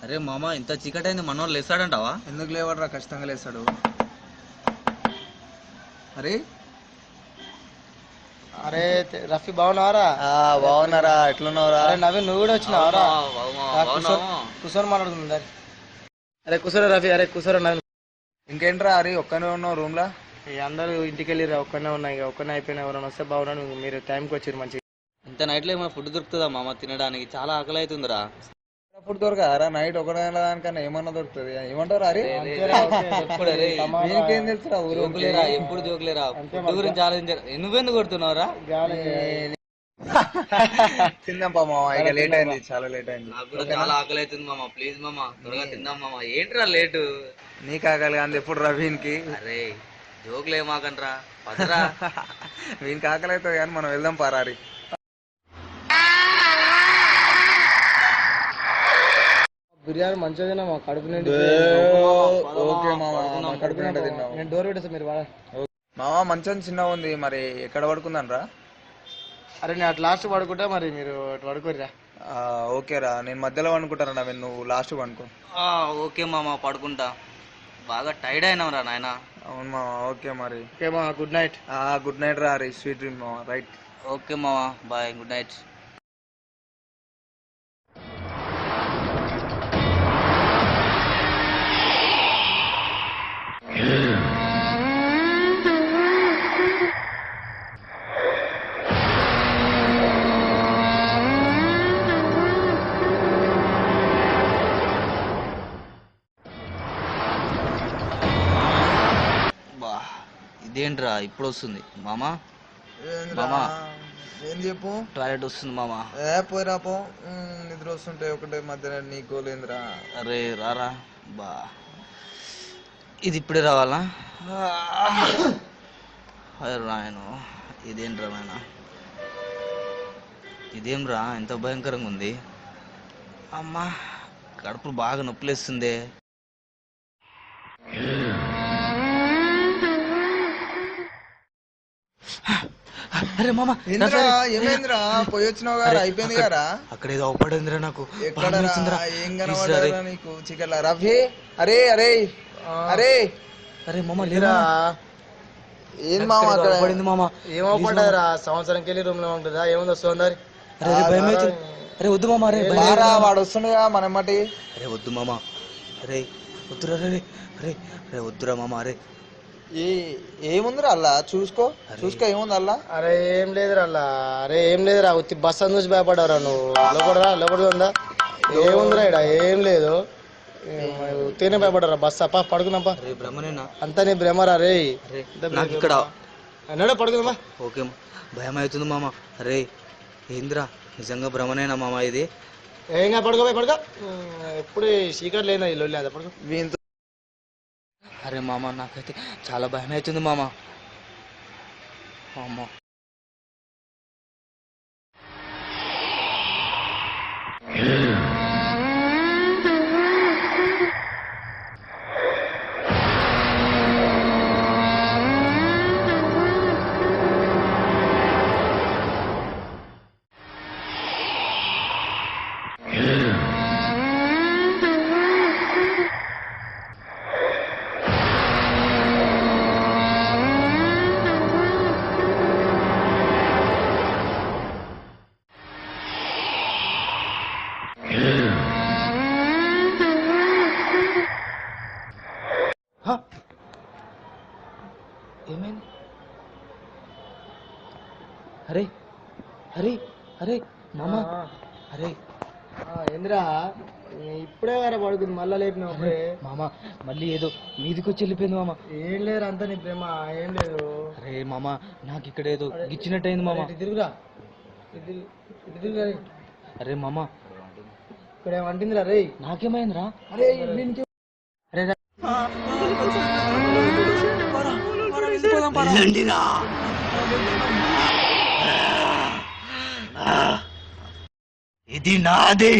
అరే మామ ఇంత చీకటైంది మనోళ్ళు లేస్తాడంటావా? ఎందుకు లేవడరా, ఖచ్చితంగా లేస్తాడు. అరే అరే రఫీ బాగున్నావారా? బాగున్నారా, ఎట్లున్నావురా? అరే నవీన్ నువ్వు కూడా వచ్చినావారా? బాగున్నావా? కూర్చొని మాట్లాడుతుంది. అరే కూర్చోరా రఫీ, అరే కూర్చోరా నవీన్. ఇంకేంట్రా అరే, ఒక్కనే ఉన్నావు రూమ్ లా? అందరూ ఇంటికి వెళ్ళిరా, ఒక్కనే ఉన్నాయి. ఇక ఒక్కనే అయిపోయినా ఎవరైనా వస్తే బాగున్నాను. మీరు టైంకి వచ్చారు మంచిగా. ఇంత నైట్లో ఏమైనా ఫుడ్ దొరుకుతుందా మామ తినడానికి? చాలా ఆకలి అవుతుందిరా. ఫుడ్ దొరకరా నైట్ ఒకటే దానికన్నా ఏమన్నా దొరుకుతుంది. ఏమంటారు అరే? నీకేం తెలుసురా ఊరు? జోకులేరా, ఎప్పుడు జోకులేరా. ఫుడ్ గురించి ఆలోచించారు. నువ్వెందుకు కొడుతున్నావురా? తిందాం పా మామ, ఇక లేట్ అయింది, చాలా లేట్ అయింది. నాకు కూడా చాలా ఆకలి అవుతుంది మామ. ప్లీజ్ మామ త్వరగా తిందాం మామ. ఏంట్రా లేటు? నీకు ఆకలి అంది ఎప్పుడు రా వీనికి? అరే జోకులే మాకంట్రా పదరా. వీనికి ఆకలి అవుతుంది కానీ మనం వెళ్దాం పారారి. బిర్యానీ మంచిగా తిన్నామా, కడుపు నిండి. ఓకే మామ, కడుపు నిండా తిన్నావు. నేను డోర్ పెట్టేస్తా మీరు బాగా. మామ మంచం చిన్నగా ఉంది, మరి ఎక్కడ పడుకుందాను రా? అరే నేను అటు లాస్ట్ పడుకుంటా, మరి మీరు అటు పడుకోర్రా. ఓకేరా, నేను మధ్యలో పడుకుంటారా నవీన్, నువ్వు లాస్ట్ పడుకో. ఓకే మామ పడుకుంటా. బాగా టైర్డ్ అయినాం రా నాయన. అవును మామ, ఓకే మరి. ఓకే మా గుడ్ నైట్. గుడ్ నైట్ రా, రీ స్వీట్ డ్రీమ్ మామ. రైట్, ఓకే మామ, బాయ్, గుడ్ నైట్. ఇదేంట్రా ఇప్పుడు వస్తుంది మామా? మామా ఏం చెప్పు? టాయిలెట్ వస్తుంది మామా. పోయిరా పో, నిద్ర వస్తుంటే ఒకటే మధ్యన నీకు లేదురా. అరే రారా బా, ఇది ఇప్పుడే రావాలా? అరే రాయను, ఇదేంట్రా నాయన, ఇదేం రా ఎంత భయంకరంగా ఉంది. అమ్మా కడుపు బాగా నొప్పిలేస్తుంది. అరే మామ ఏమైందిరా? పోయి వచ్చినావు గారా, అయిపోయింది గారా? అక్కడ ఏదో అవపడిందిరా నాకు. ఎక్కడ ఏం కనబడరా నీకు? చికెన్ రఫీ, అరే అరే అరే అరే మామ లేరా? ఏం మామ అక్కడ పడింది మామ? ఏమవుపడ్డారా? సంవత్సరంకి వెళ్ళి రూమ్ లో ఉంటుందా? ఏముంది వస్తుంది. అరే భయం అవుతుంది. అరే వద్దు మామ, అరే వాడు వస్తుండగా మనమ్మటి. అరే వద్దు మామ, అరే వద్దురా, అరే అరే అరే వద్దురా మామ. అరే ఏముందిరా అల్లా? చూసుకో ఏముంది అల్లా? అరే ఏం లేదురా అల్లా. అరే ఏం లేదురా, ఉత్తి బస్ అని చూసి భయపడ్డారా నువ్వు? లోపల ఉందా? ఏముందిరా ఇక్కడ? ఏం లేదు, ఉత్తినే భయపడ్డారా. బస్ అప్ప పడుకుందాంపా. భ్రమనేనా? అంతా నీ భ్రమరా రే. నాకు ఇక్కడ అన్నాడు పడుకుందామా. ఓకే భయం అవుతుంది మామ. అరే ఏంద్రా నిజంగా భ్రమనేనా మామ ఇది? ఏంగా పడుకోపోయి పడుకో, ఎప్పుడు చీకట్ లేదా ఇల్లు లేదా పడుకో. వీంతో అరే మామ నాకైతే చాలా భయం అవుతుంది మామ. అమ్మ ఏమైంది? అరే అరే అరే మామ, అరే ఏందిరా ఇప్పుడే వేరే పడుకుంది, మళ్ళా లేపినావు అప్పుడే. మామ మళ్ళీ ఏదో మీదికి వచ్చి వెళ్ళిపోయింది మామ. ఏం లేదు, అంతా నీ ప్రేమ. ఏం లేదు. అరే మామ నాకు ఇక్కడ ఏదో గిచ్చినట్టయింది మామ. తిరుగురా. అరే మామ ఇక్కడ ఏమంటుందిరా రే? నాకేమైందిరా? అరే ఇది నాది,